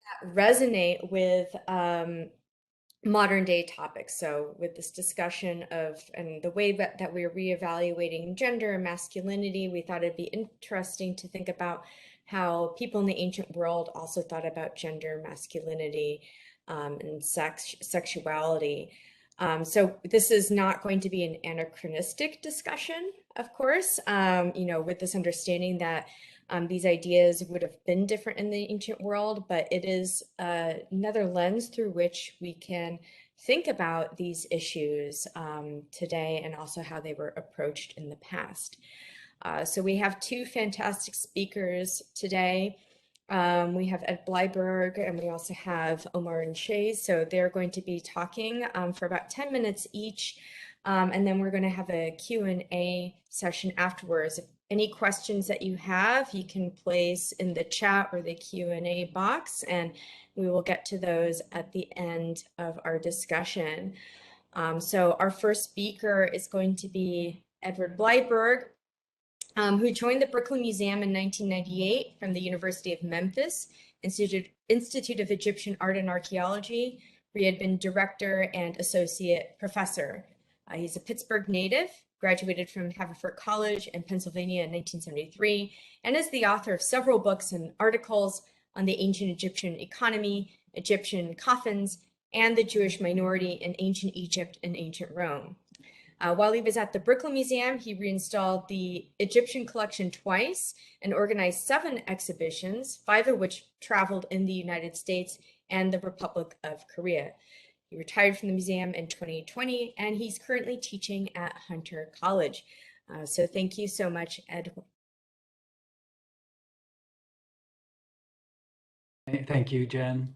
that resonate with modern day topics. So with this discussion of and the way that we're reevaluating gender and masculinity, we thought it'd be interesting to think about how people in the ancient world also thought about gender, masculinity, and sexuality. So this is not going to be an anachronistic discussion, of course, with this understanding that these ideas would have been different in the ancient world, but it is another lens through which we can think about these issues today and also how they were approached in the past. So we have two fantastic speakers today. We have Ed Bleiberg and we also have Omar and Shay. So they're going to be talking for about 10 minutes each. And then we're going to have a Q&A session afterwards. If any questions that you have, you can place in the chat or the Q&A box, and we will get to those at the end of our discussion. So our first speaker is going to be Edward Bleiberg, who joined the Brooklyn Museum in 1998 from the University of Memphis Institute of Egyptian Art and Archaeology, where he had been director and associate professor. He's a Pittsburgh native, graduated from Haverford College in Pennsylvania in 1973, and is the author of several books and articles on the ancient Egyptian economy, Egyptian coffins, and the Jewish minority in ancient Egypt and ancient Rome. While he was at the Brooklyn Museum, he reinstalled the Egyptian collection twice and organized 7 exhibitions, 5 of which traveled in the United States and the Republic of Korea. He retired from the museum in 2020, and he's currently teaching at Hunter College. So thank you so much, Ed. Thank you, Jen.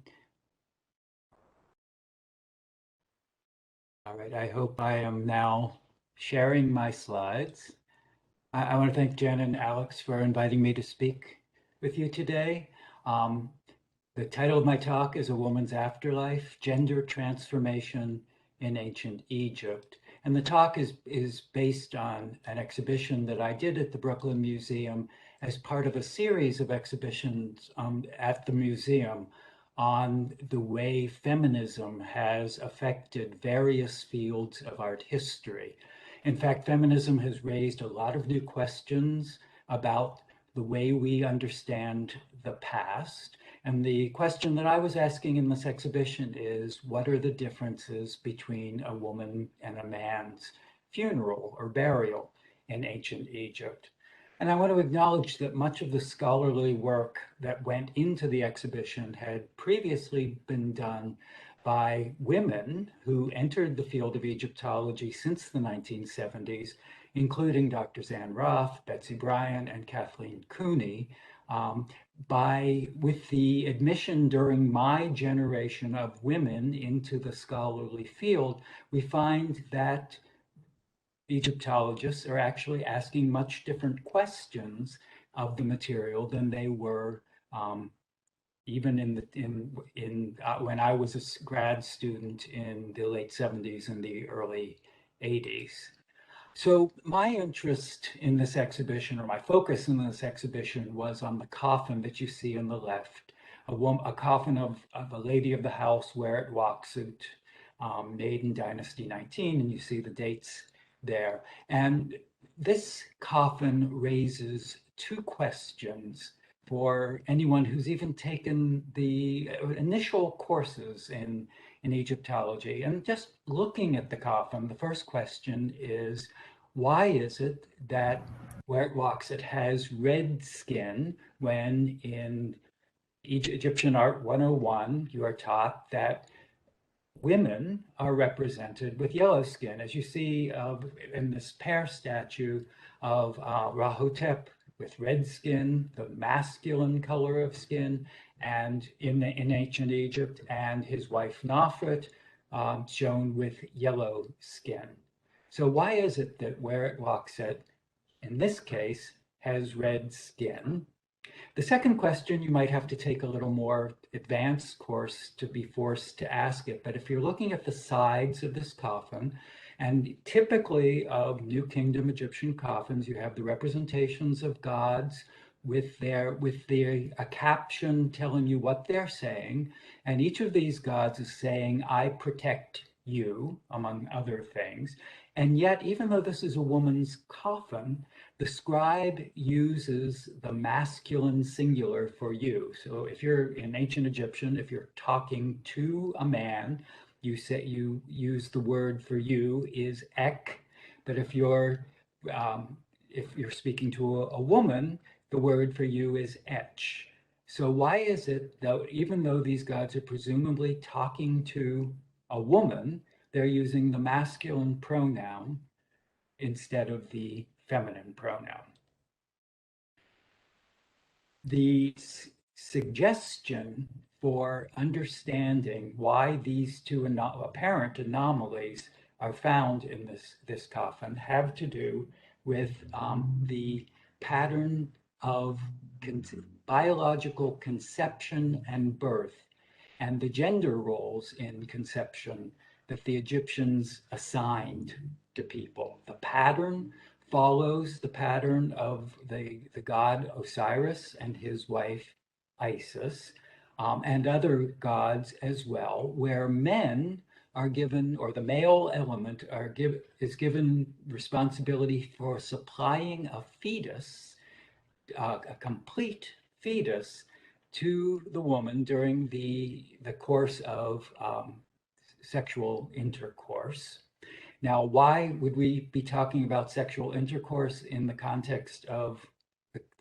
All right, I hope I am now sharing my slides. I want to thank Jen and Alex for inviting me to speak with you today. The title of my talk is A Woman's Afterlife, Gender Transformation in Ancient Egypt. And the talk is based on an exhibition that I did at the Brooklyn Museum as part of a series of exhibitions at the museum on the way feminism has affected various fields of art history. In fact, feminism has raised a lot of new questions about the way we understand the past. And the question that I was asking in this exhibition is, what are the differences between a woman and a man's funeral or burial in ancient Egypt? And I want to acknowledge that much of the scholarly work that went into the exhibition had previously been done by women who entered the field of Egyptology since the 1970s, including Dr. Zan Roth, Betsy Bryan, and Kathleen Cooney. With the admission during my generation of women into the scholarly field, we find that Egyptologists are actually asking much different questions of the material than they were even when I was a grad student in the late 70s and the early 80s. So my interest in this exhibition, or my focus in this exhibition, was on the coffin that you see on the left, a coffin of a lady of the house where it walks it, made in Dynasty 19, and you see the dates there. And this coffin raises 2 questions for anyone who's even taken the initial courses in Egyptology. And just looking at the coffin, the first question is, why is it that where it walks it has red skin when in Egyptian Art 101 you are taught that women are represented with yellow skin, as you see in this pear statue of Rahotep with red skin, the masculine color of skin, and in ancient Egypt, and his wife Nofret shown with yellow skin. So why is it that where it walks it, in this case, has red skin? The second question, you might have to take a little more advanced course to be forced to ask it. But if you're looking at the sides of this coffin, and typically of New Kingdom Egyptian coffins, you have the representations of gods a caption telling you what they're saying, and each of these gods is saying, "I protect you," among other things. And yet, even though this is a woman's coffin, the scribe uses the masculine singular for you. So if you're in ancient Egyptian, if you're talking to a man, you use the word for you is ek. But um, if you're speaking to a woman, the word for you is etch. So why is it that even though these gods are presumably talking to a woman, they're using the masculine pronoun instead of the feminine pronoun? The suggestion for understanding why these two apparent anomalies are found in this coffin have to do with the pattern of biological conception and birth and the gender roles in conception that the Egyptians assigned to people. The pattern follows the pattern of the god Osiris and his wife Isis, and other gods as well, where men are given, or the male element is given responsibility for supplying a fetus, a complete fetus, to the woman during the course of sexual intercourse. Now, why would we be talking about sexual intercourse in the context of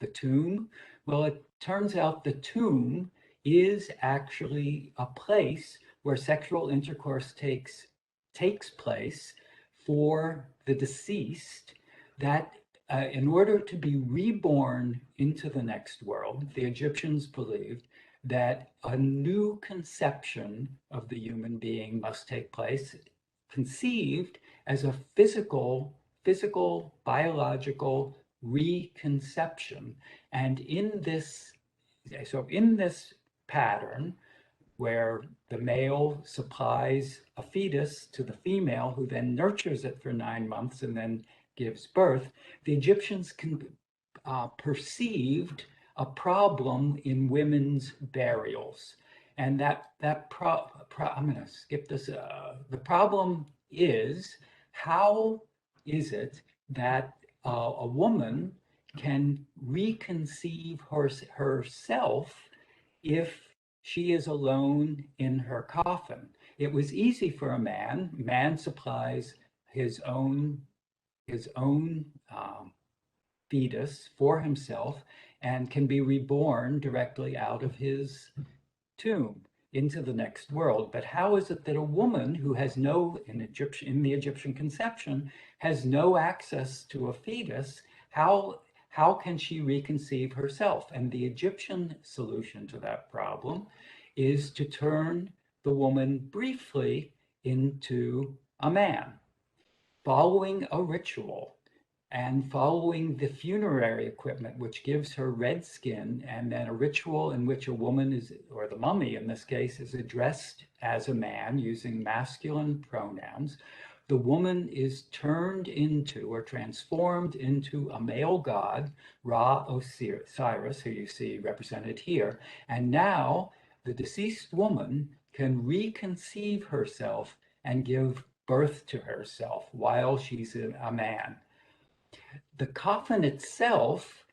the tomb? Well, it turns out the tomb is actually a place where sexual intercourse takes place for the deceased, that in order to be reborn into the next world, the Egyptians believed that a new conception of the human being must take place, conceived as a physical, biological reconception. And in this pattern, where the male supplies a fetus to the female, who then nurtures it for 9 months and then gives birth, the Egyptians perceived a problem in women's burials. And I'm going to skip this. The problem is, how is it that a woman can reconceive herself if she is alone in her coffin? It was easy for a man. Man supplies his own fetus for himself and can be reborn directly out of his tomb into the next world. But how is it that a woman who has in the Egyptian conception, has no access to a fetus? How can she reconceive herself? And the Egyptian solution to that problem is to turn the woman briefly into a man, following a ritual and following the funerary equipment, which gives her red skin, and then a ritual in which a woman is, or the mummy in this case, is addressed as a man using masculine pronouns. The woman is turned into, or transformed into, a male god, Ra Osiris, who you see represented here. And now the deceased woman can reconceive herself and give birth to herself while she's a man. The coffin itself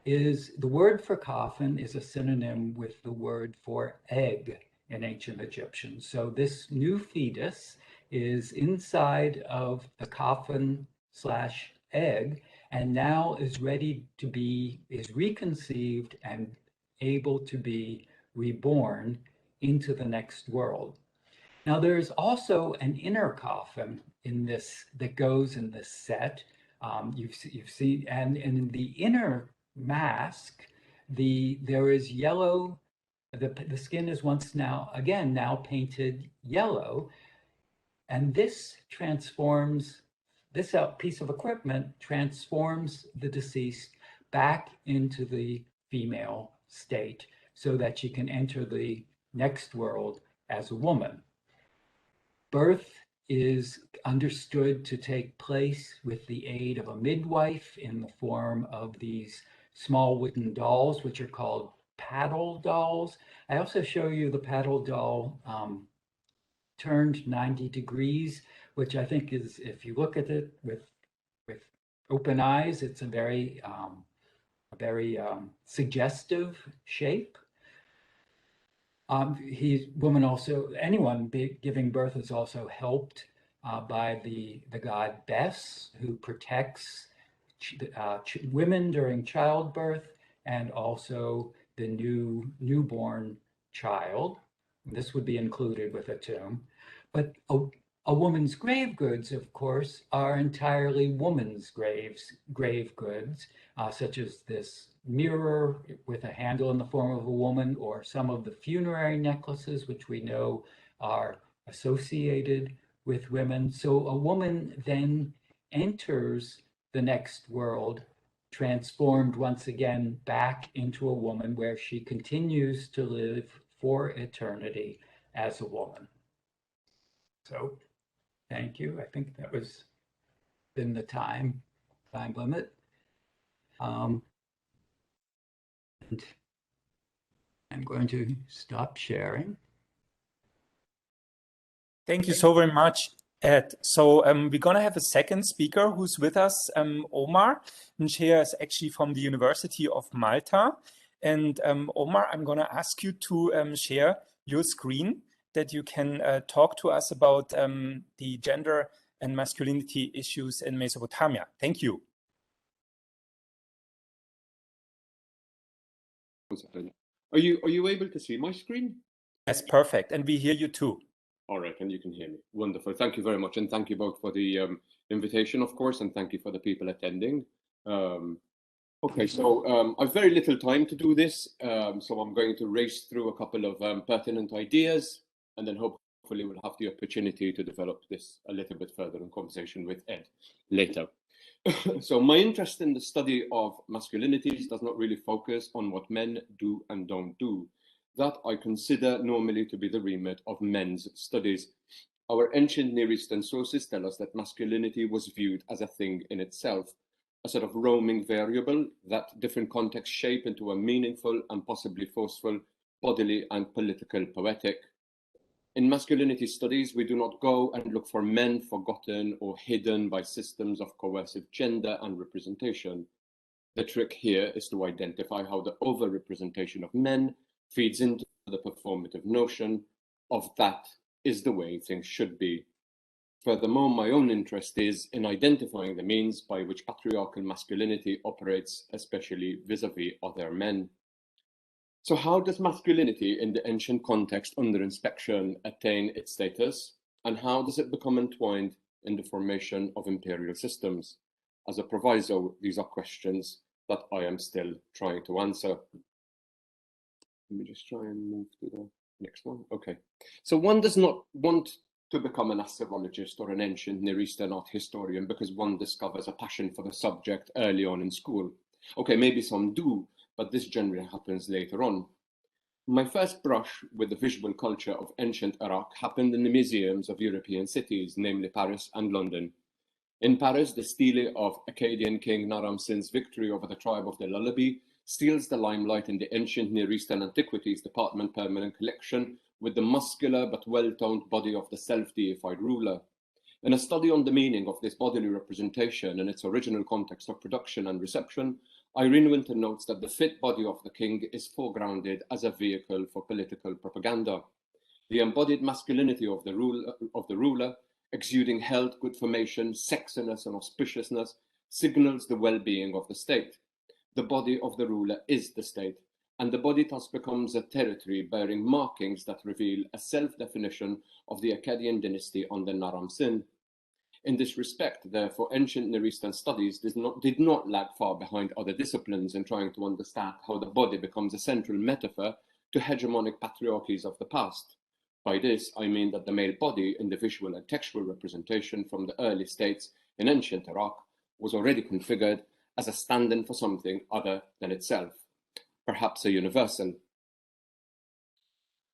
the word for coffin is a synonym with the word for egg in ancient Egyptian. So this new fetus is inside of the coffin slash egg, and now is reconceived and able to be reborn into the next world. Now, there's also an inner coffin in this that goes in this set. You've seen, and in the inner mask, there is yellow. The skin is now painted yellow, and this piece of equipment transforms the deceased back into the female state, so that she can enter the next world as a woman. Birth is understood to take place with the aid of a midwife in the form of these small wooden dolls, which are called paddle dolls. I also show you the paddle doll turned 90 degrees, which I think is, if you look at it with open eyes, it's a very suggestive shape. Woman also, anyone giving birth is also helped by the god Bes, who protects women during childbirth and also the newborn child. This would be included with a tomb. But a woman's grave goods, of course, are entirely woman's grave goods, such as this mirror with a handle in the form of a woman, or some of the funerary necklaces, which we know are associated with women. So a woman then enters the next world, transformed once again back into a woman, where she continues to live for eternity as a woman. So thank you. I think that was in the time limit. And I'm going to stop sharing. Thank you so very much, Ed. So we're going to have a second speaker who's with us, Omar. And she is actually from the University of Malta. And Omar, I'm going to ask you to share your screen that you can talk to us about the gender and masculinity issues in Mesopotamia. Thank you. Are you able to see my screen? Yes, perfect. And we hear you too. All right, and you can hear me. Wonderful. Thank you very much. And thank you both for the invitation, of course, and thank you for the people attending. Okay, so I've very little time to do this, so I'm going to race through a couple of pertinent ideas, and then hopefully we'll have the opportunity to develop this a little bit further in conversation with Ed later. So my interest in the study of masculinities does not really focus on what men do and don't do. That I consider normally to be the remit of men's studies. Our ancient Near Eastern sources tell us that masculinity was viewed as a thing in itself, a sort of roaming variable that different contexts shape into a meaningful and possibly forceful bodily and political poetic. In masculinity studies, we do not go and look for men forgotten or hidden by systems of coercive gender and representation. The trick here is to identify how the overrepresentation of men feeds into the performative notion of that is the way things should be. Furthermore, my own interest is in identifying the means by which patriarchal masculinity operates, especially vis-a-vis other men. So how does masculinity in the ancient context under inspection attain its status? And how does it become entwined in the formation of imperial systems? As a proviso, these are questions that I am still trying to answer. Let me just try and move to the next one. Okay. So one does not want to become an astrologist or an ancient Near Eastern art historian because one discovers a passion for the subject early on in school. Okay, maybe some do, but this generally happens later on. My first brush with the visual culture of ancient Iraq happened in the museums of European cities, namely Paris and London. In Paris, the stele of Akkadian king Naram Sin's victory over the tribe of the Lullaby steals the limelight in the ancient Near Eastern Antiquities Department permanent collection with the muscular but well-toned body of the self-deified ruler. In a study on the meaning of this bodily representation and its original context of production and reception, Irene Winter notes that the fit body of the king is foregrounded as a vehicle for political propaganda. The embodied masculinity of the ruler, exuding health, good formation, sexiness, and auspiciousness, signals the well-being of the state. The body of the ruler is the state, and the body thus becomes a territory bearing markings that reveal a self-definition of the Akkadian dynasty under Naram Sin. In this respect, therefore, ancient Near Eastern studies did not lag far behind other disciplines in trying to understand how the body becomes a central metaphor to hegemonic patriarchies of the past. By this, I mean that the male body in the visual and textual representation from the early states in ancient Iraq was already configured as a stand-in for something other than itself, perhaps a universal.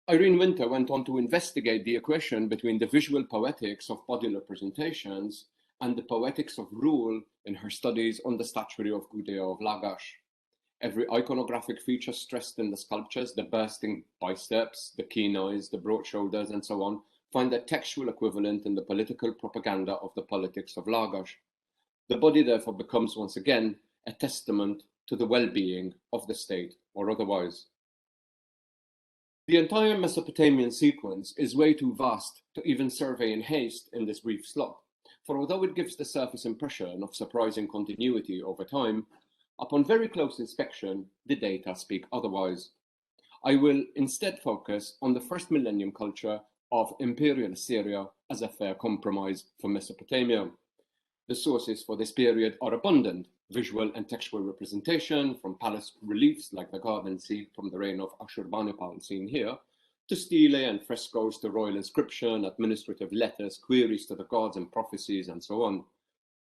Irene Winter went on to investigate the equation between the visual poetics of body representations and the poetics of rule in her studies on the statuary of Gudea of Lagash. Every iconographic feature stressed in the sculptures, the bursting biceps, the keen eyes, the broad shoulders, and so on, find their textual equivalent in the political propaganda of the politics of Lagash. The body therefore becomes once again a testament to the well-being of the state or otherwise. The entire Mesopotamian sequence is way too vast to even survey in haste in this brief slot, for although it gives the surface impression of surprising continuity over time, upon very close inspection, the data speak otherwise. I will instead focus on the first millennium culture of Imperial Assyria as a fair compromise for Mesopotamia. The sources for this period are abundant: visual and textual representation from palace reliefs like the garden scene from the reign of Ashurbanipal seen here, to stele and frescoes, to royal inscription, administrative letters, queries to the gods and prophecies, and so on.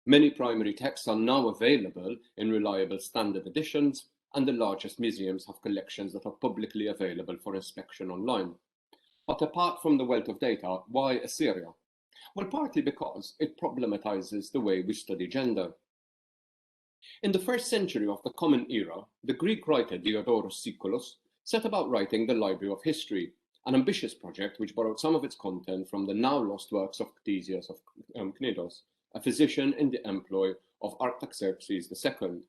Many primary texts are now available in reliable standard editions, and the largest museums have collections that are publicly available for inspection online. But apart from the wealth of data, why Assyria? Well, partly because it problematizes the way we study gender. In the 1st century of the Common Era, the Greek writer Diodorus Siculus set about writing the Library of History, an ambitious project which borrowed some of its content from the now lost works of Ctesias of Cnidos, a physician in the employ of Artaxerxes II.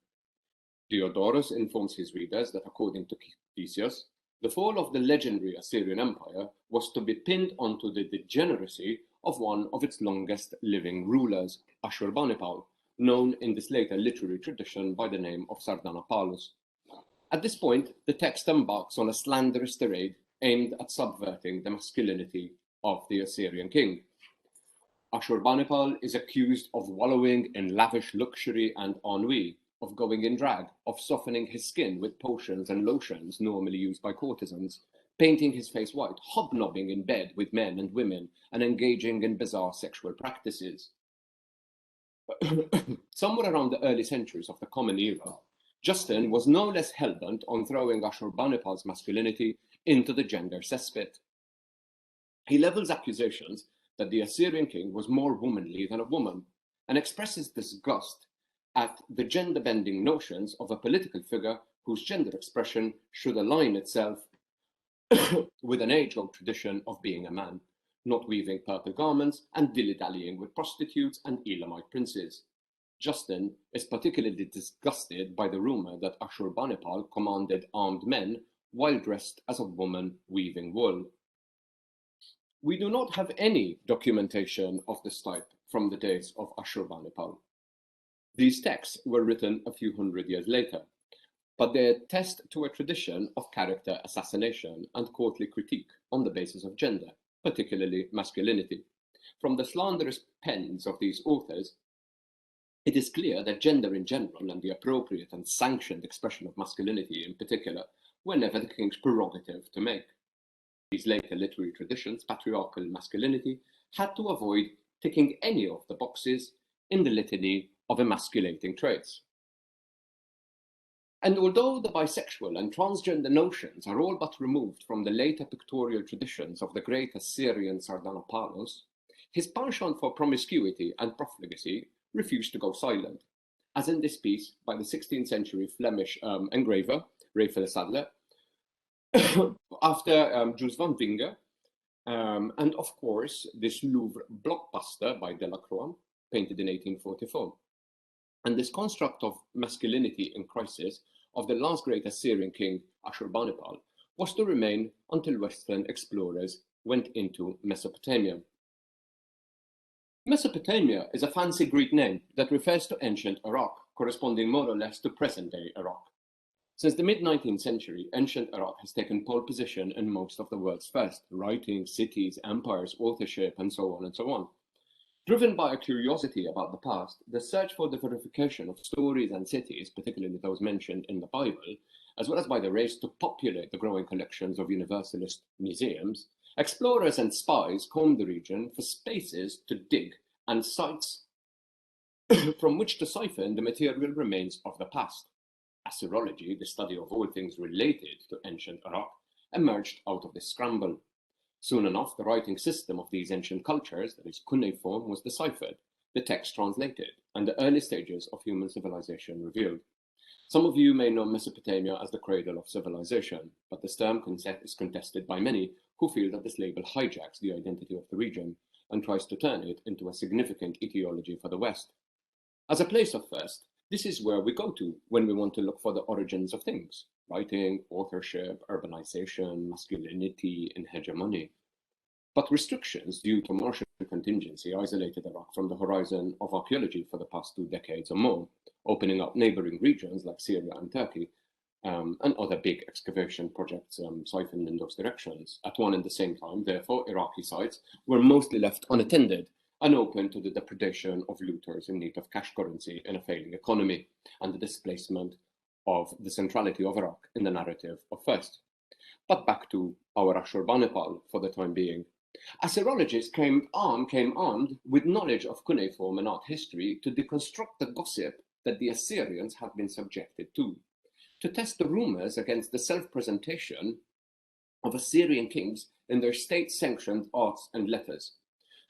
Diodorus informs his readers that according to Ctesias, the fall of the legendary Assyrian Empire was to be pinned onto the degeneracy of one of its longest living rulers, Ashurbanipal, known in this later literary tradition by the name of Sardanapalus. At this point, the text embarks on a slanderous tirade aimed at subverting the masculinity of the Assyrian king. Ashurbanipal is accused of wallowing in lavish luxury and ennui, of going in drag, of softening his skin with potions and lotions normally used by courtesans, painting his face white, hobnobbing in bed with men and women, and engaging in bizarre sexual practices. Somewhere around the early centuries of the Common Era, Justin was no less hellbent on throwing Ashurbanipal's masculinity into the gender cesspit. He levels accusations that the Assyrian king was more womanly than a woman, and expresses disgust at the gender-bending notions of a political figure whose gender expression should align itself with an age-old tradition of being a man, not weaving purple garments and dilly-dallying with prostitutes and Elamite princes. Justin is particularly disgusted by the rumor that Ashurbanipal commanded armed men while dressed as a woman weaving wool. We do not have any documentation of this type from the days of Ashurbanipal. These texts were written a few hundred years later, but they attest to a tradition of character assassination and courtly critique on the basis of gender, particularly masculinity. From the slanderous pens of these authors, it is clear that gender in general and the appropriate and sanctioned expression of masculinity in particular were never the king's prerogative to make. These later literary traditions, patriarchal masculinity, had to avoid ticking any of the boxes in the litany of emasculating traits. And although the bisexual and transgender notions are all but removed from the later pictorial traditions of the great Assyrian Sardanapalus, his penchant for promiscuity and profligacy refused to go silent, as in this piece by the 16th century Flemish engraver, Raphael Sadler, after Jules van Vinger, and of course this Louvre blockbuster by Delacroix, painted in 1844. And this construct of masculinity in crisis of the last great Assyrian king Ashurbanipal was to remain until Western explorers went into Mesopotamia. Mesopotamia is a fancy Greek name that refers to ancient Iraq, corresponding more or less to present-day Iraq. Since the mid-19th century, ancient Iraq has taken pole position in most of the world's first: writing, cities, empires, authorship, and so on and so on. Driven by a curiosity about the past, the search for the verification of stories and cities, particularly those mentioned in the Bible, as well as by the race to populate the growing collections of universalist museums, explorers and spies combed the region for spaces to dig and sites from which to siphon the material remains of the past. Assyrology, the study of all things related to ancient Iraq, emerged out of this scramble. Soon enough, the writing system of these ancient cultures, that is, cuneiform, was deciphered, the text translated, and the early stages of human civilization revealed. Some of you may know Mesopotamia as the cradle of civilization, but this term is contested by many who feel that this label hijacks the identity of the region and tries to turn it into a significant etiology for the West. As a place of first, this is where we go to when we want to look for the origins of things: writing, authorship, urbanization, masculinity, and hegemony. But restrictions due to martial contingency isolated Iraq from the horizon of archaeology for the past 2 decades or more, opening up neighboring regions like Syria and Turkey, and other big excavation projects siphoned in those directions. At one and the same time, therefore, Iraqi sites were mostly left unattended and open to the depredation of looters in need of cash currency in a failing economy, and the displacement of the centrality of Iraq in the narrative of first. But back to our Ashurbanipal for the time being. Assyriologists came armed with knowledge of cuneiform and art history to deconstruct the gossip that the Assyrians had been subjected to test the rumors against the self-presentation of Assyrian kings in their state-sanctioned arts and letters,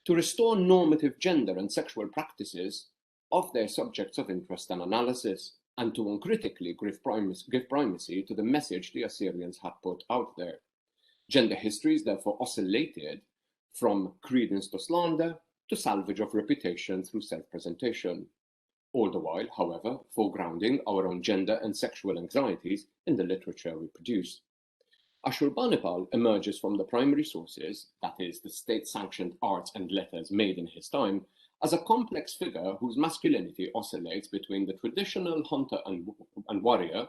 to restore normative gender and sexual practices of their subjects of interest and analysis, and to uncritically give primacy to the message the Assyrians had put out there. Gender histories therefore oscillated from credence to slander to salvage of reputation through self-presentation, all the while, however, foregrounding our own gender and sexual anxieties in the literature we produce. Ashurbanipal emerges from the primary sources, that is, the state-sanctioned arts and letters made in his time, as a complex figure whose masculinity oscillates between the traditional hunter and warrior,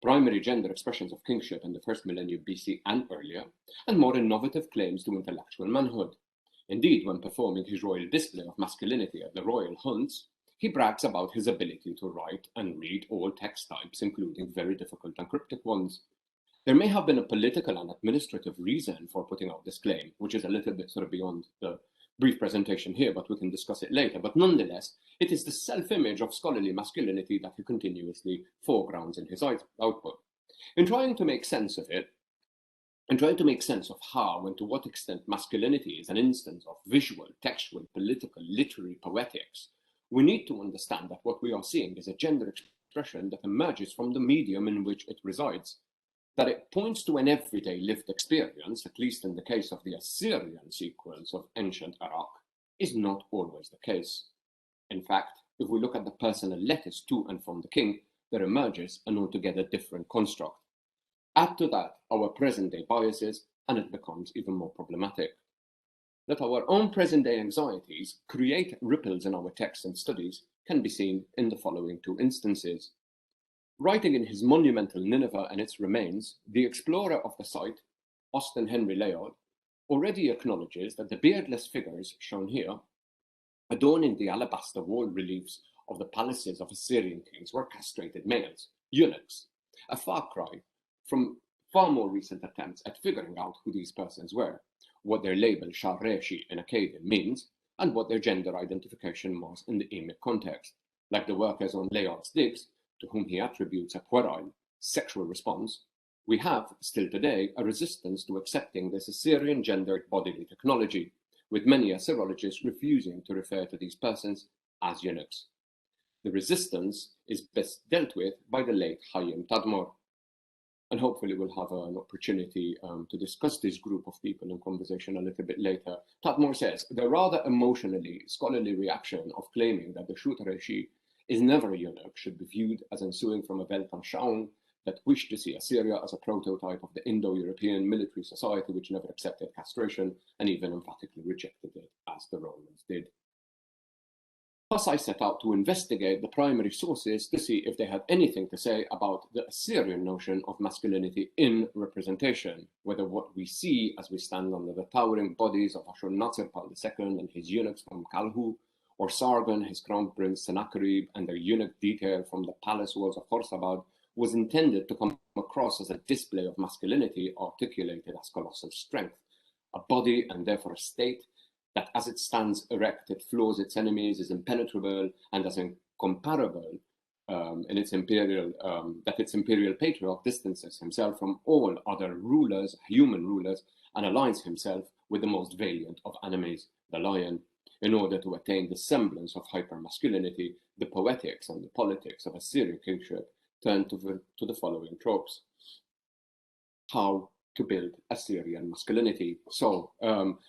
primary gender expressions of kingship in the first millennium BC and earlier, and more innovative claims to intellectual manhood. Indeed, when performing his royal display of masculinity at the royal hunts, he brags about his ability to write and read all text types, including very difficult and cryptic ones. There may have been a political and administrative reason for putting out this claim, which is a little bit sort of beyond the brief presentation here, but we can discuss it later. But nonetheless, it is the self-image of scholarly masculinity that he continuously foregrounds in his output. In trying to make sense of it, and trying to make sense of how and to what extent masculinity is an instance of visual, textual, political, literary poetics, we need to understand that what we are seeing is a gender expression that emerges from the medium in which it resides, that it points to an everyday lived experience, at least in the case of the Assyrian sequence of ancient Iraq, is not always the case. In fact, if we look at the personal letters to and from the king, there emerges an altogether different construct. Add to that our present-day biases, and it becomes even more problematic. That our own present-day anxieties create ripples in our texts and studies can be seen in the following 2 instances. Writing in his monumental Nineveh and its remains, the explorer of the site, Austin Henry Layard, already acknowledges that the beardless figures shown here, adorning the alabaster wall reliefs of the palaces of Assyrian kings, were castrated males, eunuchs, a far cry from far more recent attempts at figuring out who these persons were, what their label Shareshi in Akkadian means, and what their gender identification was in the Emic context. Like the workers on Layard's digs, to whom he attributes a puerile sexual response, we have, still today, a resistance to accepting this Assyrian gendered bodily technology, with many Assyriologists refusing to refer to these persons as eunuchs. The resistance is best dealt with by the late Hayim Tadmor, and hopefully we'll have an opportunity to discuss this group of people in conversation a little bit later. Tadmor says, the rather emotionally scholarly reaction of claiming that the Shutereshi is never a eunuch should be viewed as ensuing from a Veltan Shaun that wished to see Assyria as a prototype of the Indo-European military society which never accepted castration and even emphatically rejected it, as the Romans did. Thus I set out to investigate the primary sources to see if they had anything to say about the Assyrian notion of masculinity in representation, whether what we see as we stand under the towering bodies of Ashur-natsir-pal II and his eunuchs from Kalhu, or Sargon, his crown prince Sennacherib, and their eunuch detail from the palace walls of Khorsabad, was intended to come across as a display of masculinity articulated as colossal strength, a body and therefore a state that as it stands erect, it floors its enemies, is impenetrable, and as incomparable in its imperial, that its imperial patriarch distances himself from all other rulers, human rulers, and aligns himself with the most valiant of enemies, the lion. in order to attain the semblance of hypermasculinity, the poetics and the politics of Assyrian kingship turned to the following tropes. How to build Assyrian masculinity. So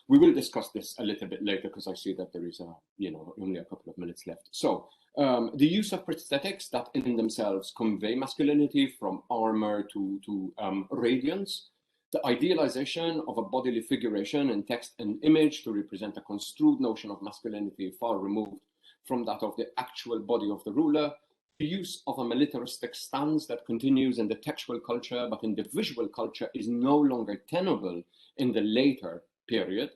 we will discuss this a little bit later because I see that there is only a couple of minutes left. So the use of prosthetics that in themselves convey masculinity, from armor to radiance, the idealization of a bodily figuration in text and image to represent a construed notion of masculinity far removed from that of the actual body of the ruler, the use of a militaristic stance that continues in the textual culture but in the visual culture is no longer tenable in the later period.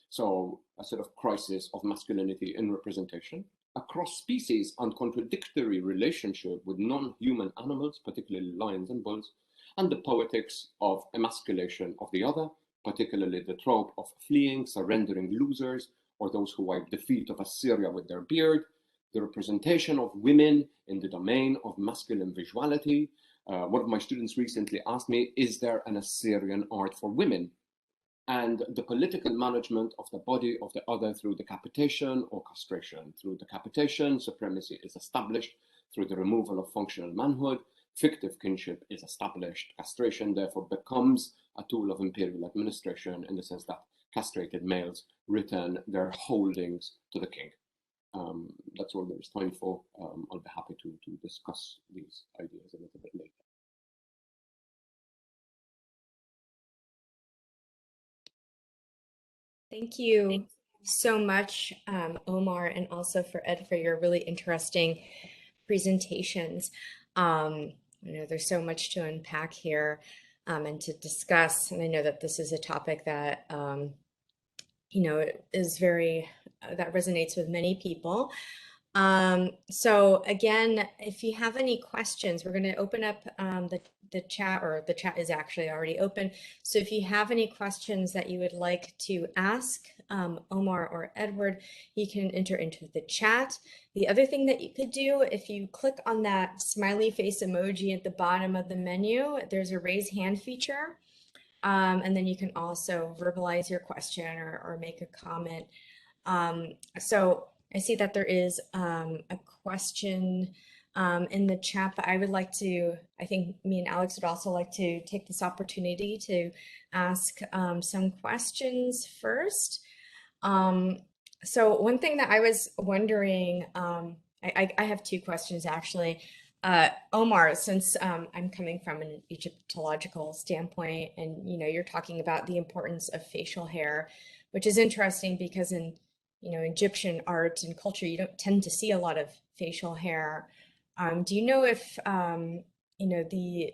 So a sort of crisis of masculinity in representation, a cross-species and contradictory relationship with non-human animals, particularly lions and bulls, and the poetics of emasculation of the other, particularly the trope of fleeing, surrendering losers, or those who wipe the feet of Assyria with their beard, the representation of women in the domain of masculine visuality. One of my students recently asked me, is there an Assyrian art for women? And the political management of the body of the other through decapitation or castration. Through decapitation, supremacy is established through the removal of functional manhood. Fictive kinship is established. Castration therefore becomes a tool of imperial administration in the sense that castrated males return their holdings to the king. That's all there is time for. I'll be happy to discuss these ideas a little bit later. Thank you so much, Omar, and also for Ed for your really interesting presentations. I know there's so much to unpack here and to discuss, and I know that this is a topic that is very that resonates with many people. So again, if you have any questions, we're going to open up the chat, or the chat is actually already open. So if you have any questions that you would like to ask Omar or Edward, you can enter into the chat. The other thing that you could do, if you click on that smiley face emoji at the bottom of the menu, there's a raise hand feature. And then you can also verbalize your question or make a comment. So I see that there is a question in the chat, but I would like to, I think me and Alex would also like to take this opportunity to ask some questions first. So one thing that I was wondering, I have two questions actually. Omar, since I'm coming from an Egyptological standpoint, and you're talking about the importance of facial hair, which is interesting because in Egyptian art and culture, you don't tend to see a lot of facial hair. Do you know if the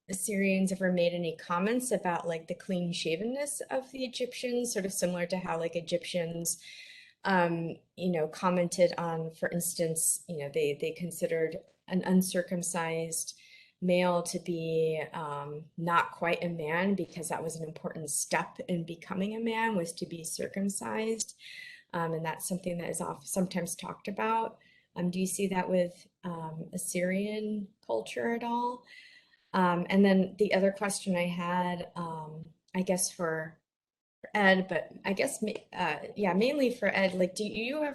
Assyrians ever made any comments about like the clean shavenness of the Egyptians, sort of similar to how like Egyptians commented on, for instance, they considered an uncircumcised male to be not quite a man, because that was an important step in becoming a man, was to be circumcised. And that's something that is sometimes talked about. Do you see that with Assyrian culture at all? And then the other question I had, I guess for Ed, but I guess yeah, mainly for Ed, like, do you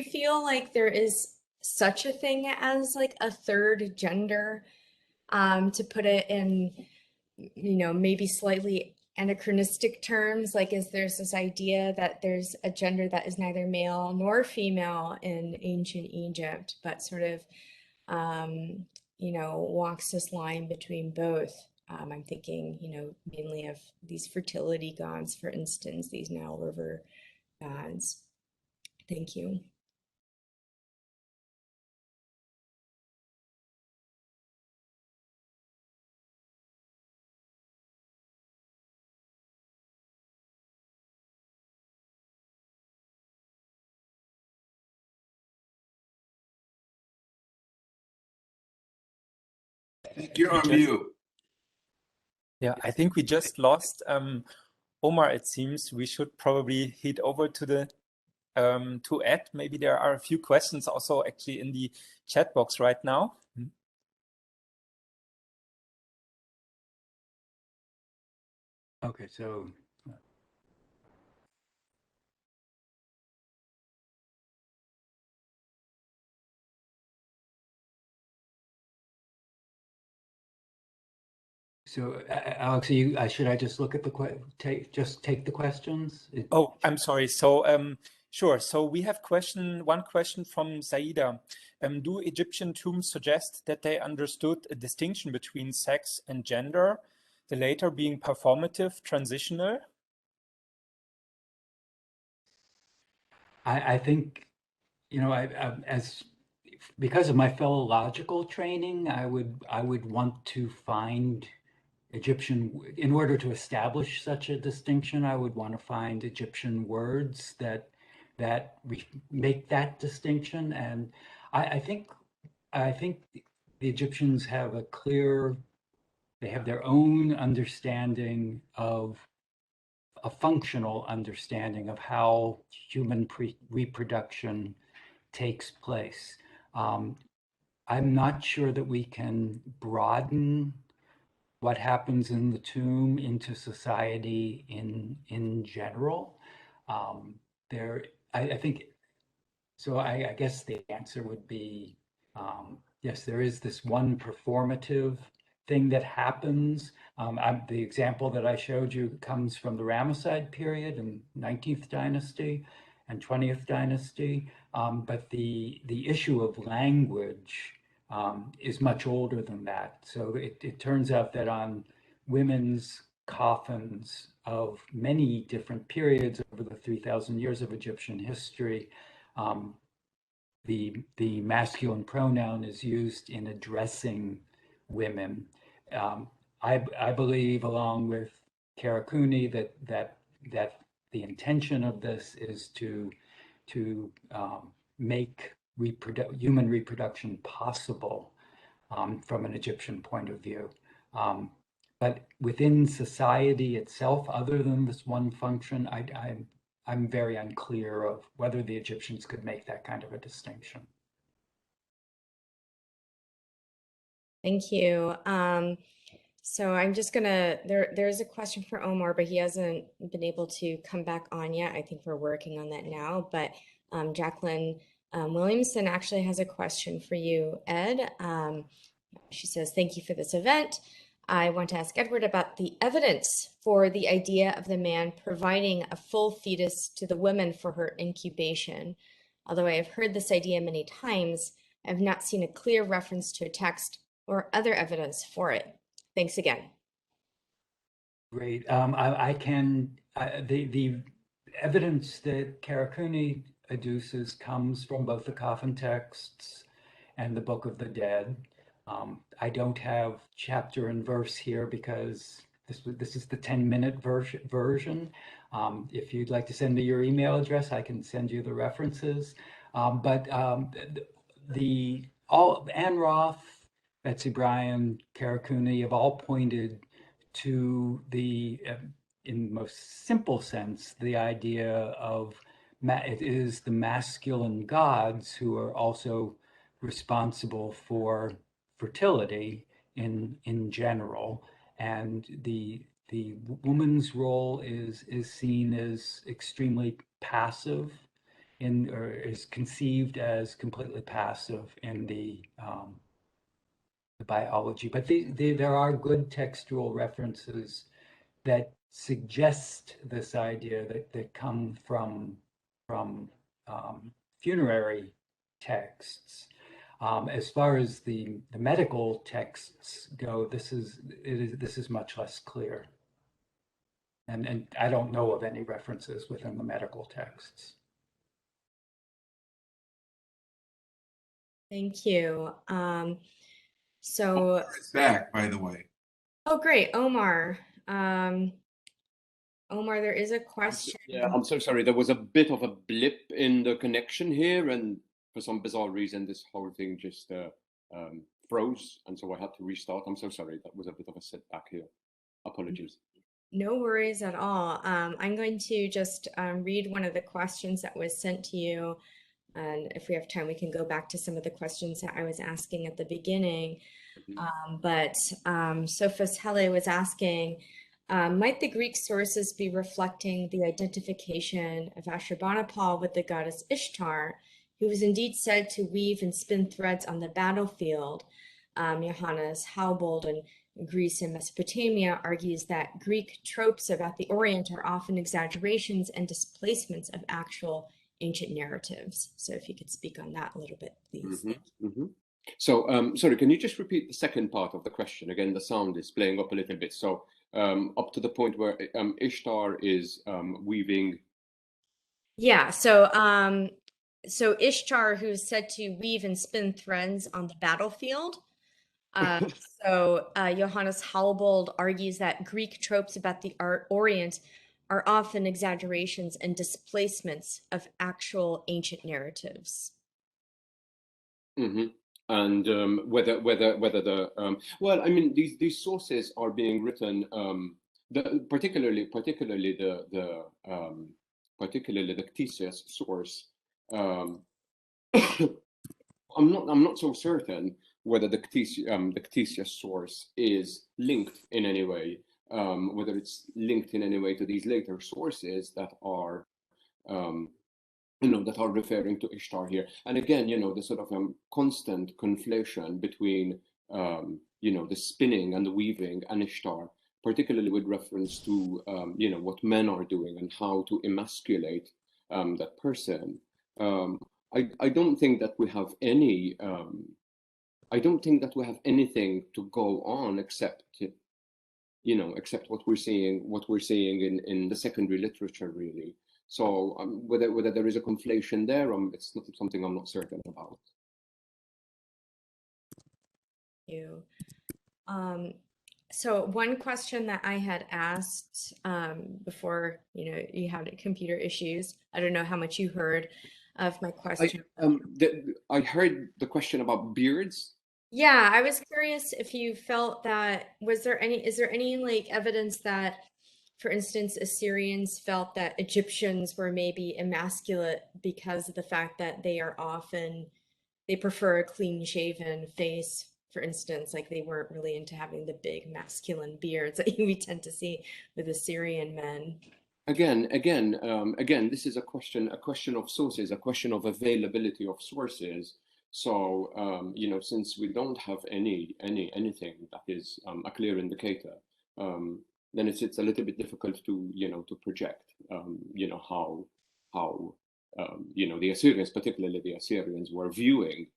feel like there is such a thing as like a third gender, to put it in, maybe slightly anachronistic terms? Like, is there's this idea that there's a gender that is neither male nor female in ancient Egypt, but sort of walks this line between both. I'm thinking, mainly of these fertility gods, for instance, these Nile River gods. Thank you. I think you're on mute. Yeah, I think we just lost Omar. It seems we should probably head over to the to Ed. Maybe there are a few questions also actually in the chat box right now. Okay, so So, Alex, should I just look at the take the questions? Oh, I'm sorry. So, sure. So we have one question from Saida. Do Egyptian tombs suggest that they understood a distinction between sex and gender, the later being performative, transitional? I think, because of my philological training, I would want to find in order to establish such a distinction, I would want to find Egyptian words that make that distinction. And I think the Egyptians have they have their own understanding of a functional understanding of how human reproduction takes place. I'm not sure that we can broaden what happens in the tomb into society in general. There, I think so. I guess the answer would be yes. There is this one performative thing that happens. The example that I showed you comes from the Ramesside period in 19th dynasty and 20th dynasty. But the issue of language is much older than that. So it turns out that on women's coffins of many different periods over the 3,000 years of Egyptian history, the masculine pronoun is used in addressing women. I believe, along with Karakuni, that the intention of this is to make human reproduction possible from an Egyptian point of view. But within society itself, other than this one function, I'm very unclear of whether the Egyptians could make that kind of a distinction. Thank you. So I'm just gonna, there's a question for Omar, but he hasn't been able to come back on yet. I think we're working on that now, but Jacqueline Williamson actually has a question for you, Ed. She says, thank you for this event. I want to ask Edward about the evidence for the idea of the man providing a full fetus to the woman for her incubation. Although I have heard this idea many times, I have not seen a clear reference to a text or other evidence for it. Thanks again. Great. The evidence that Karakuni adduces comes from both the coffin texts and the Book of the Dead. I don't have chapter and verse here because this is the 10-minute version. If you'd like to send me your email address, I can send you the references. But Anne Roth, Betsy Bryan, Karakuni have all pointed to in the most simple sense, the idea of it is the masculine gods who are also responsible for fertility in general, and the woman's role is seen as extremely passive or is conceived as completely passive in the biology. But there are good textual references that suggest this idea that come from funerary texts. As far as the medical texts go, this is much less clear, and I don't know of any references within the medical texts. Thank you. So It's back, by the way. oh, great, Omar. Omar, there is a question. Yeah, I'm so sorry. There was a bit of a blip in the connection here, and for some bizarre reason, this whole thing just froze, and so I had to restart. I'm so sorry. That was a bit of a setback here. Apologies. No worries at all. I'm going to just read one of the questions that was sent to you. And if we have time, we can go back to some of the questions that I was asking at the beginning. But Sophus Hele was asking, might the Greek sources be reflecting the identification of Ashurbanipal with the goddess Ishtar, who was indeed said to weave and spin threads on the battlefield, Johannes Haubold in Greece and Mesopotamia argues that Greek tropes about the Orient are often exaggerations and displacements of actual ancient narratives. So if you could speak on that a little bit, please. So, sorry, can you just repeat the second part of the question again? The sound is playing up a little bit. So, up to the point where Ishtar is weaving. Yeah. So Ishtar, who's said to weave and spin threads on the battlefield. Johannes Haubold argues that Greek tropes about the Orient are often exaggerations and displacements of actual ancient narratives. And whether the well, I mean, these sources are being written, particularly the Ctesias source. I'm not so certain whether the Ctesias source is linked in any way, whether it's linked in any way to these later sources that are that are referring to Ishtar here. And again, the sort of constant conflation between, the spinning and the weaving and Ishtar, particularly with reference to, what men are doing and how to emasculate that person. I don't think that we have any, I don't think that we have anything to go on except what we're seeing in the secondary literature, really. So whether there is a conflation there, it's not something I'm not certain about. Thank you. So one question that I had asked before, you had computer issues. I don't know how much you heard of my question. I heard the question about beards. Yeah, I was curious if you felt that, is there any like evidence that, for instance, Assyrians felt that Egyptians were maybe emasculate because of the fact that they prefer a clean shaven face, for instance, like they weren't really into having the big masculine beards that we tend to see with Assyrian men. Again, this is a question of sources, a question of availability of sources. So, since we don't have anything that is a clear indicator, then it's a little bit difficult to project, how the Assyrians, particularly the Assyrians, were viewing,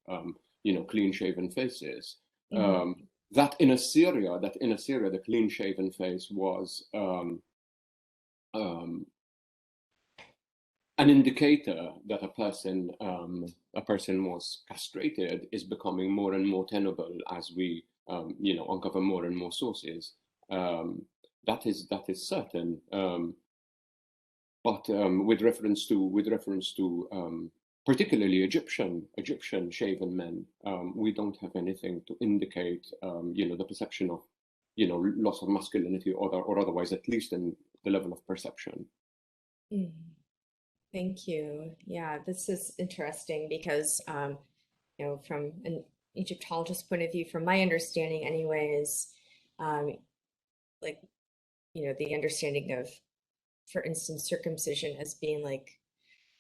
clean-shaven faces. That in Assyria, the clean-shaven face was an indicator that a person was castrated is becoming more and more tenable as we uncover more and more sources. That is certain. But with reference to particularly Egyptian shaven men, we don't have anything to indicate the perception of loss of masculinity or otherwise, at least in the level of perception. Thank you. Yeah, this is interesting because, from an Egyptologist point of view, from my understanding anyways, the understanding of, for instance, circumcision as being like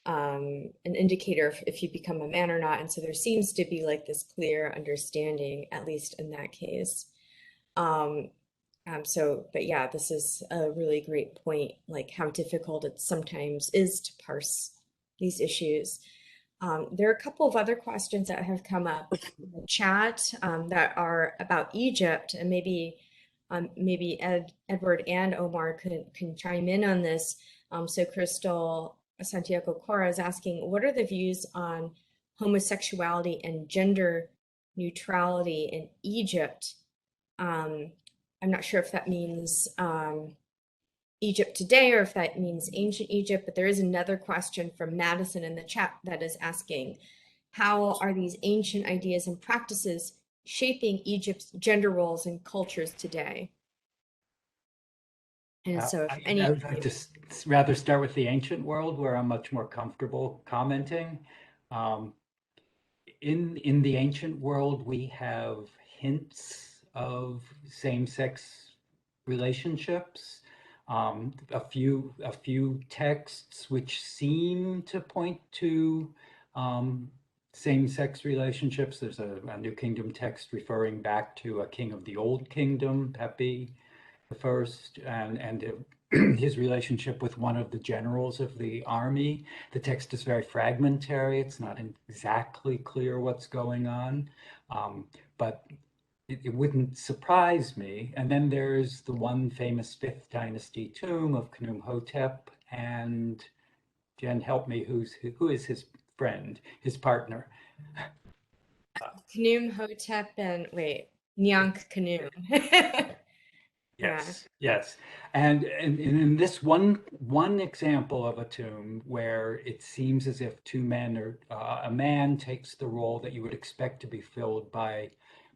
an indicator if you become a man or not. And so there seems to be like this clear understanding, at least in that case. But yeah, this is a really great point, like how difficult it sometimes is to parse these issues. There are a couple of other questions that have come up in the chat that are about Egypt, and maybe Edward and Omar can chime in on this. So Crystal Santiago Cora is asking, what are the views on homosexuality and gender neutrality in Egypt? I'm not sure if that means Egypt today or if that means ancient Egypt, but there is another question from Madison in the chat that is asking, how are these ancient ideas and practices shaping Egypt's gender roles and cultures today? And so if any... I would like to rather start with the ancient world, where I'm much more comfortable commenting. In the ancient world, we have hints of same-sex relationships, a few texts which seem to point to same-sex relationships. There's a New Kingdom text referring back to a king of the Old Kingdom, Pepi the First, and his relationship with one of the generals of the army. The text is very fragmentary. It's not exactly clear what's going on, but it wouldn't surprise me. And then there's the one famous 5th dynasty tomb of Khnum-Hotep, and Jen, help me, who is his friend, his partner? Khnum-Hotep and wait, Nyank-Khnum. Yes, yes. And in this one example of a tomb where it seems as if two men or a man takes the role that you would expect to be filled by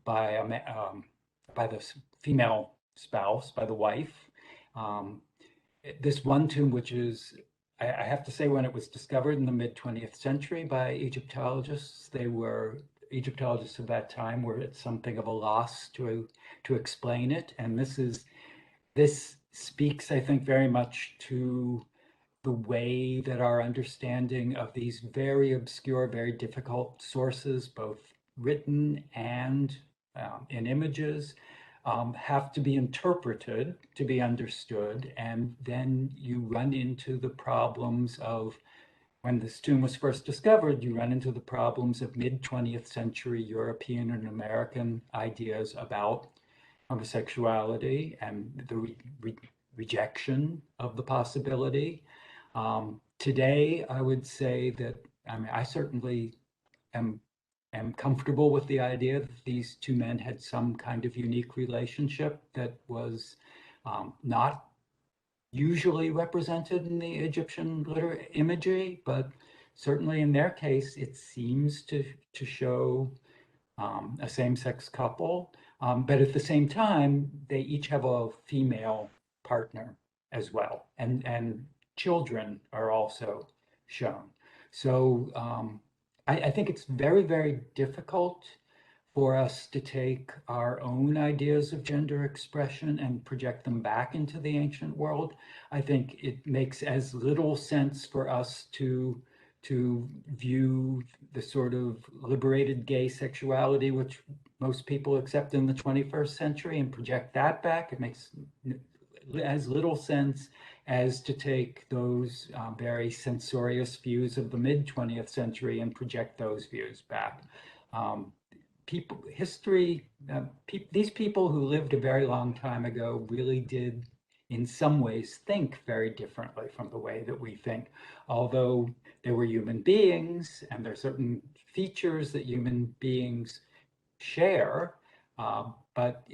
by the female spouse, by the wife. This one tomb, which is, I have to say, when it was discovered in the mid-20th century by Egyptologists, Egyptologists of that time were at something of a loss to explain it. And this speaks, I think, very much to the way that our understanding of these very obscure, very difficult sources, both written and in images, have to be interpreted to be understood. And then you run into the problems of, when this tomb was first discovered, you run into the problems of mid-20th century European and American ideas about homosexuality and the rejection of the possibility. Today, I would say that, I mean, I certainly am comfortable with the idea that these two men had some kind of unique relationship that was not usually represented in the Egyptian imagery, but certainly in their case, it seems to show a same-sex couple. But at the same time, they each have a female partner as well, and children are also shown. So I think it's very, very difficult for us to take our own ideas of gender expression and project them back into the ancient world. I think it makes as little sense for us to view the sort of liberated gay sexuality, which most people accept in the 21st century, and project that back. It makes as little sense as to take those very censorious views of the mid-20th century and project those views back. These people who lived a very long time ago really did, in some ways, think very differently from the way that we think. Although they were human beings, and there are certain features that human beings share, but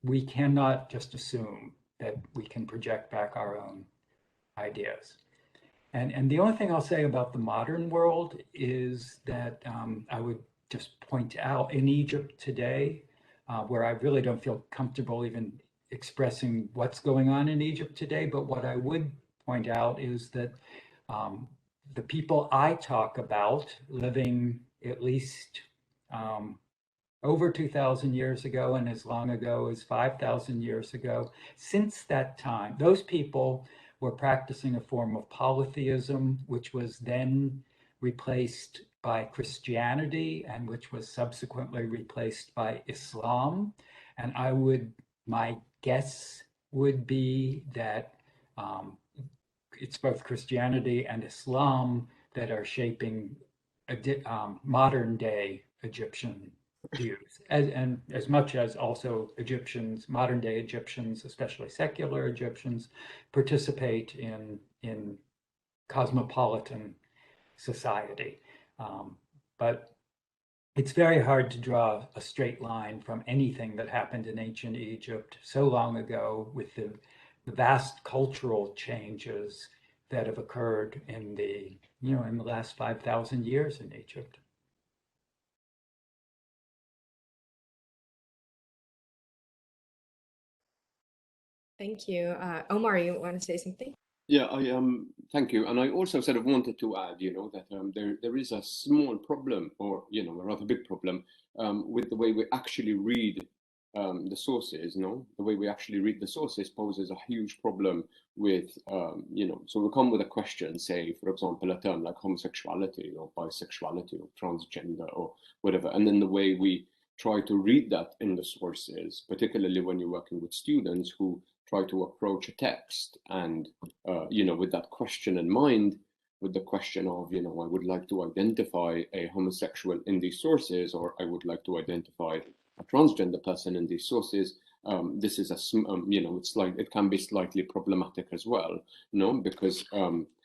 we cannot just assume that we can project back our own ideas. And the only thing I'll say about the modern world is that I would just point out, in Egypt today, where I really don't feel comfortable even expressing what's going on in Egypt today, but what I would point out is that the people I talk about living at least over 2,000 years ago and as long ago as 5,000 years ago, since that time, those people were practicing a form of polytheism, which was then replaced by Christianity and which was subsequently replaced by Islam. And my guess would be that it's both Christianity and Islam that are shaping modern day Egyptian views, and as much as also Egyptians, modern day Egyptians, especially secular Egyptians, participate in cosmopolitan society. But it's very hard to draw a straight line from anything that happened in ancient Egypt so long ago, with the vast cultural changes that have occurred in the last 5,000 years in Egypt. Thank you. Omar, you want to say something? Yeah, thank you. And I also sort of wanted to add, that there is a small problem, or a rather big problem, with the way we actually read the sources, no? The way we actually read the sources poses a huge problem with, so we come with a question, say, for example, a term like homosexuality or bisexuality or transgender or whatever, and then the way we try to read that in the sources, particularly when you're working with students who try to approach a text and, with that question in mind, with the question of, I would like to identify a homosexual in these sources, or I would like to identify a transgender person in these sources, this is it's like, it can be slightly problematic as well, because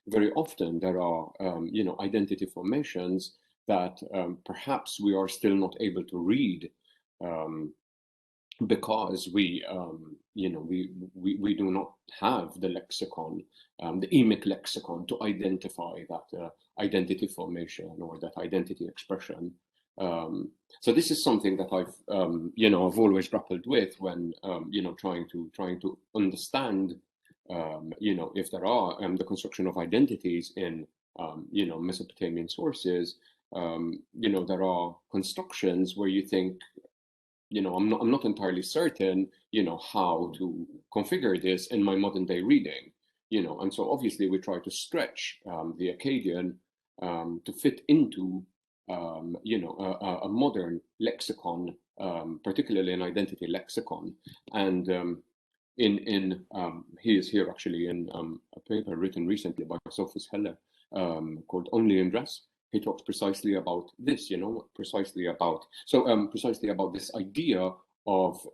very often there are, identity formations that perhaps we are still not able to read because we do not have the lexicon, the emic lexicon to identify that identity formation or that identity expression. So this is something that I've always grappled with when trying to understand if there are the construction of identities in Mesopotamian sources. There are constructions where you think, I'm not entirely certain, how to configure this in my modern day reading, and so obviously we try to stretch the Akkadian to fit into, a modern lexicon, particularly an identity lexicon. And he is here actually in a paper written recently by Sophus Heller called Only in Dress. He talks precisely about this, precisely about this idea of,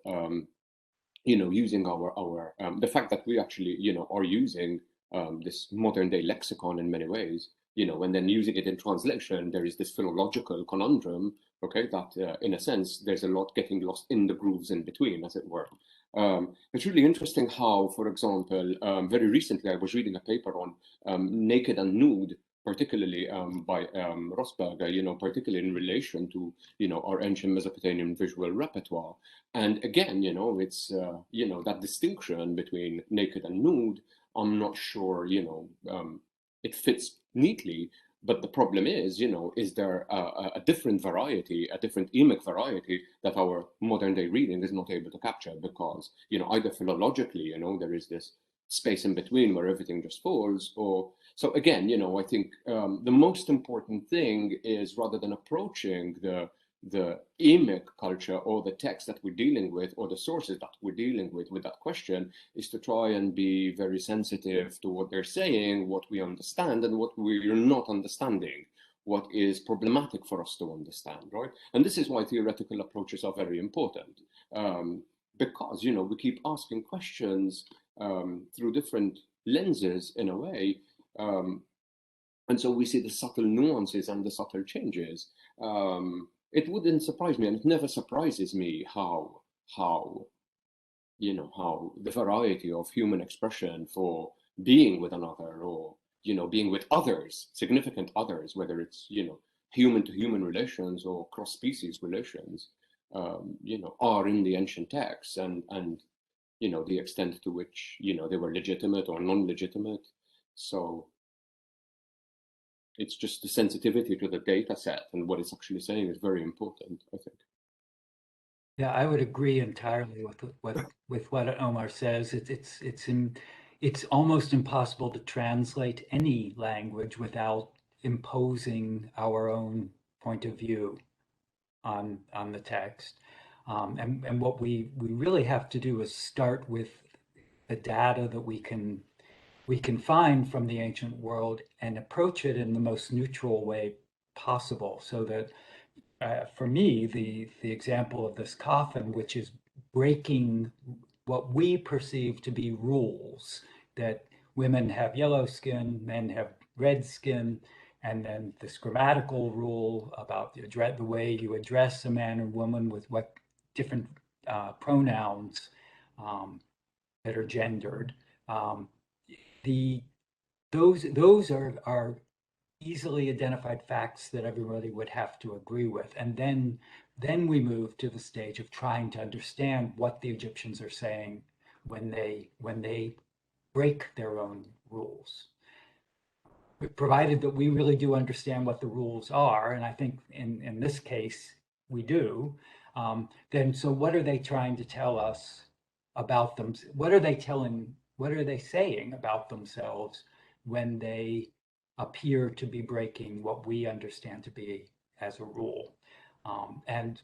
using our the fact that we actually, are using this modern day lexicon in many ways, and then using it in translation, there is this philological conundrum, okay, that in a sense, there's a lot getting lost in the grooves in between, as it were. It's really interesting how, for example, very recently I was reading a paper on naked and nude, particularly by Rosberger, particularly in relation to, our ancient Mesopotamian visual repertoire. And again, it's, that distinction between naked and nude, I'm not sure, it fits neatly. But the problem is, is there a different variety, a different emic variety that our modern day reading is not able to capture because, either philologically, there is this space in between where everything just falls, or so again, I think the most important thing is, rather than approaching the emic culture or the text that we're dealing with or the sources that we're dealing with that question, is to try and be very sensitive to what they're saying, what we understand and what we're not understanding, what is problematic for us to understand, right? And this is why theoretical approaches are very important, because, we keep asking questions through different lenses in a way, and so we see the subtle nuances and the subtle changes. It wouldn't surprise me, and it never surprises me how the variety of human expression for being with another, or being with others, significant others, whether it's human to human relations or cross species relations, are in the ancient texts, and the extent to which they were legitimate or non-legitimate. So it's just the sensitivity to the data set and what it's actually saying is very important, I think. Yeah, I would agree entirely with what Omar says. It's almost impossible to translate any language without imposing our own point of view on the text. And what we really have to do is start with the data that we can find from the ancient world and approach it in the most neutral way possible. So that for me, the example of this coffin, which is breaking what we perceive to be rules, that women have yellow skin, men have red skin, and then this grammatical rule about the way you address a man or woman with what different pronouns that are gendered. Those are easily identified facts that everybody would have to agree with, and then we move to the stage of trying to understand what the Egyptians are saying when they break their own rules, provided that we really do understand what the rules are, and I think in this case we do. then so what are they trying to tell us about them? What are they saying about themselves when they appear to be breaking what we understand to be as a rule? And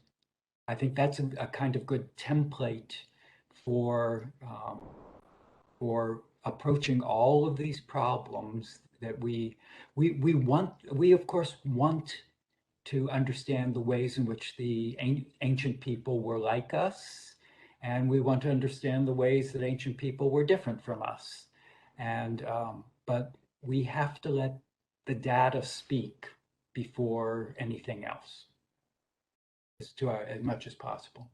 I think that's a kind of good template for approaching all of these problems that we of course want to understand the ways in which the ancient people were like us, and we want to understand the ways that ancient people were different from us. And but we have to let the data speak before anything else, as much as possible.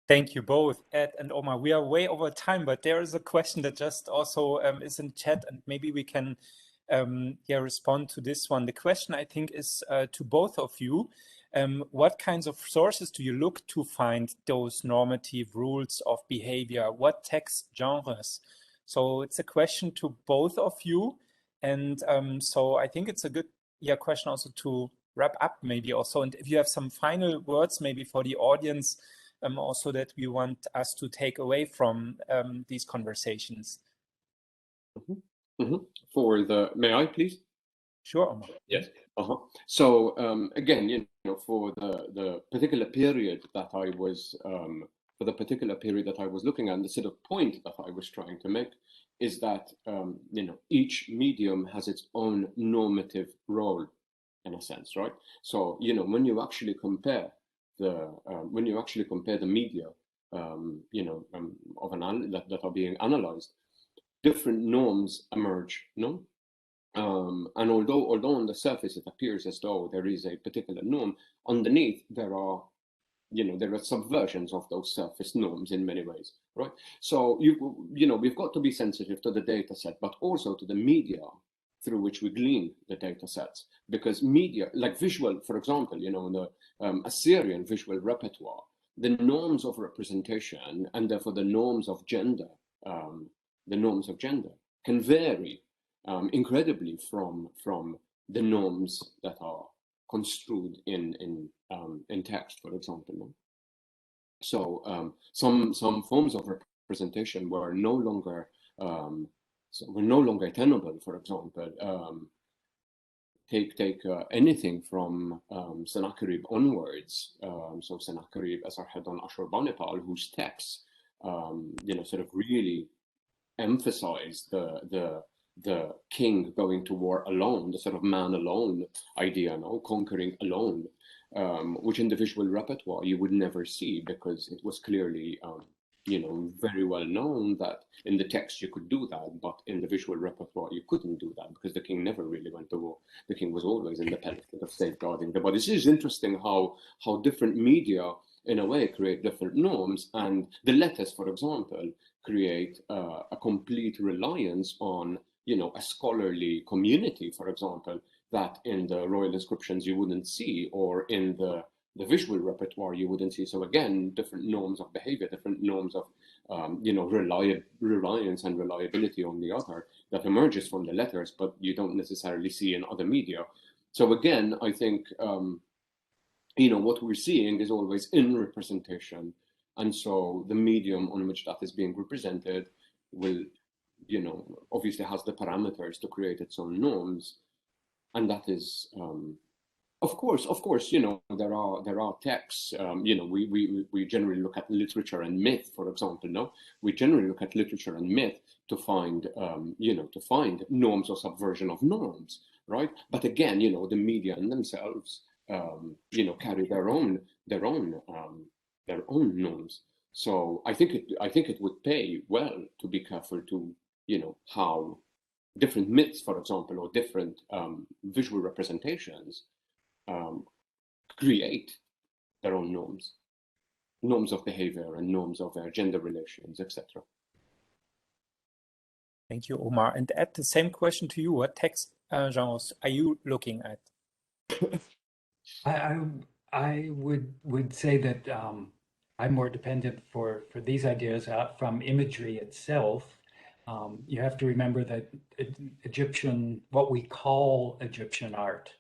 Thank you both, Ed and Omar. We are way over time, but there is a question that just also is in chat, and maybe we can respond to this one. The question, I think, is to both of you. What kinds of sources do you look to find those normative rules of behavior? What text genres? So it's a question to both of you. And so I think it's a good question also to wrap up maybe also. And if you have some final words maybe for the audience, also that we want us to take away from these conversations. May I please? Sure, Omar. Yes. So again, for the particular period that I was looking at, the sort of point that I was trying to make is that each medium has its own normative role, in a sense, right? So when you actually compare the media, that are being analyzed, different norms emerge, no? And although on the surface it appears as though there is a particular norm, underneath there are subversions of those surface norms in many ways, right? So we've got to be sensitive to the data set, but also to the media through which we glean the data sets, because media, like visual, for example, in the Assyrian visual repertoire, the norms of representation and therefore the norms of gender can vary incredibly from the norms that are construed in text, for example. So some forms of representation were no longer tenable. For example, take anything from Sennacherib onwards. So Sennacherib, Esarhaddon, Ashurbanipal, whose texts sort of really emphasize the king going to war alone, the sort of man alone idea, conquering alone, which in the visual repertoire you would never see, because it was clearly very well known that in the text you could do that, but in the visual repertoire you couldn't do that, because the king never really went to war. The king was always in the palace of safeguarding the body. This is interesting how different media in a way create different norms, and the letters, for example, create a complete reliance on a scholarly community, for example, that in the royal inscriptions you wouldn't see, or in the visual repertoire you wouldn't see. So again, different norms of behavior, different norms of reliance and reliability on the other that emerges from the letters, but you don't necessarily see in other media. So again, I think what we're seeing is always in representation, and so the medium on which that is being represented will obviously has the parameters to create its own norms. And that is of course there are texts. We generally look at literature and myth, for example. We generally look at literature and myth to find norms or subversion of norms, right? But again, the media in themselves carry their own norms. So I think it would pay well to be careful to how different myths, for example, or different visual representations create their own norms of behavior and norms of gender relations, etc. Thank you, Omar. And Ed, the same question to you. What text genres are you looking at? I would say that I'm more dependent for these ideas from imagery itself. You have to remember that what we call Egyptian art,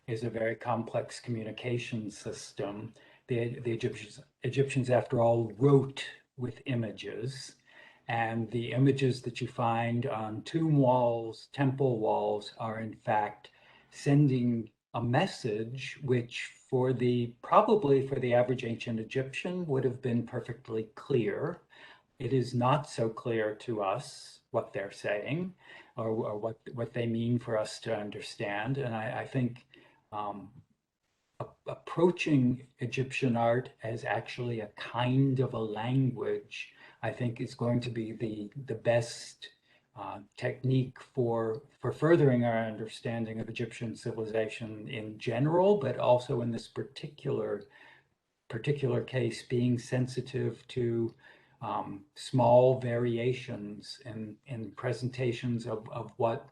is a very complex communication system, the Egyptians, after all, wrote with images. And the images that you find on tomb walls, temple walls, are in fact sending a message which probably for the average ancient Egyptian would have been perfectly clear. It is not so clear to us what they're saying or what they mean for us to understand. And I think approaching Egyptian art as actually a kind of a language, I think is going to be the best technique for furthering our understanding of Egyptian civilization in general, but also in this particular case, being sensitive to small variations in presentations of what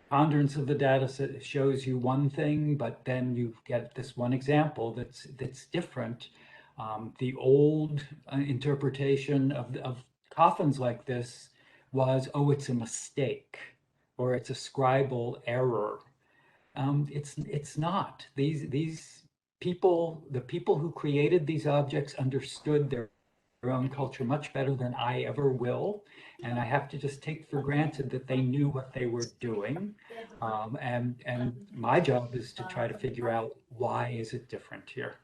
ponderance of the data set shows you one thing, but then you get this one example that's different. The old interpretation of coffins like this was, oh, it's a mistake or it's a scribal error. It's not. These people, the people who created these objects, understood their own culture much better than I ever will. And I have to just take for granted that they knew what they were doing. And my job is to try to figure out, why is it different here?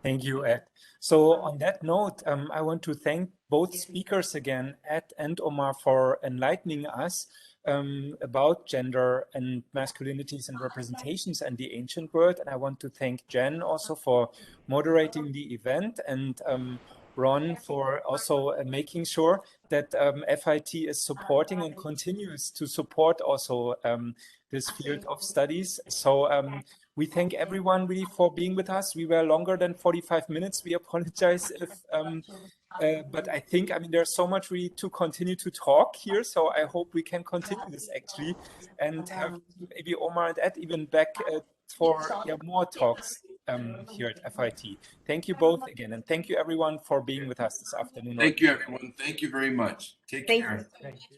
Thank you, Ed. So on that note, I want to thank both speakers again, Ed and Omar, for enlightening us about gender and masculinities and representations and the ancient world. And I want to thank Jen also for moderating the event, and Ron for also making sure that FIT is supporting and continues to support also this field of studies. So we thank everyone really for being with us. We were longer than 45 minutes. We apologize if, but I think, I mean, there's so much really to continue to talk here. So I hope we can continue this actually, and have maybe Omar and Ed even back for more talks here at FIT. Thank you both again. And thank you everyone for being with us this afternoon. Thank you, everyone. Thank you very much. Take care. Thank you.